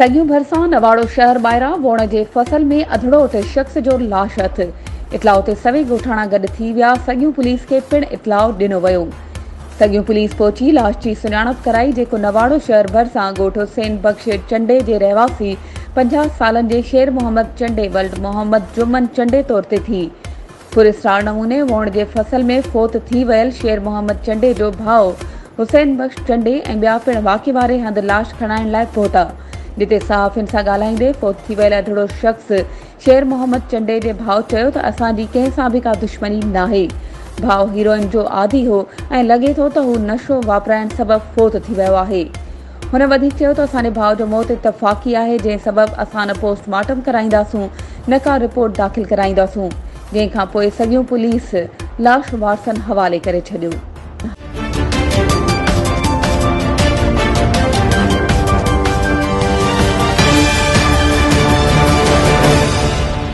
सगियूं भरिसां नवाड़ो शहर ॿाहिरां वोण जे फसल में अधड़ोट शख़्स जो लाश हथ। इतलाउ ते सवे ॻोठाणा गॾु थी विया। सगियूं पुलिस खे पिणु इतलाउ ॾिनो वियो। सगियूं पुलिस पहुची लाश जी सुञाणप कराई, जेको नवाड़ो शहर भरिसां ॻोठ हुसैन बख्श चंडे जे रहवासी 50 सालनि जे शेर मोहम्मद चंडे वल्द मोहम्मद जुमन चंडे तौर ते थी। पुरस्कार नमूने वोण जे फसल में फोत थी वियल शेर मोहम्मद चंडे जो भाउ हुसैन बख्श चंडे ऐं ॿिया पिणु वाक़े वारे हंधि लाश खणाइण लाइ पहुता, जिते सहाफ़ियुनि सां ॻाल्हाईंदे फोत थी वियल अधड़ो शख़्स शेर मोहम्मद चंडे जे भाउ चयो त असांजी कंहिं सां बि का दुश्मनी नाहे। भाउ हीरोइन जो आदी हो ऐं लॻे थो त हू नशो वापराइण सबबि फोत थी वियो आहे। हुन वधीक चयो त असांजे भाउ जो मौत इतफ़ाक़ी आहे, जंहिं सबबि असां न पोस्टमार्टम कराईंदासूं न का रिपोर्ट दाख़िल कराईंदासूं, जंहिंखां पोइ सगियूं पुलिस लाश वारसनि हवाले करे छॾियो।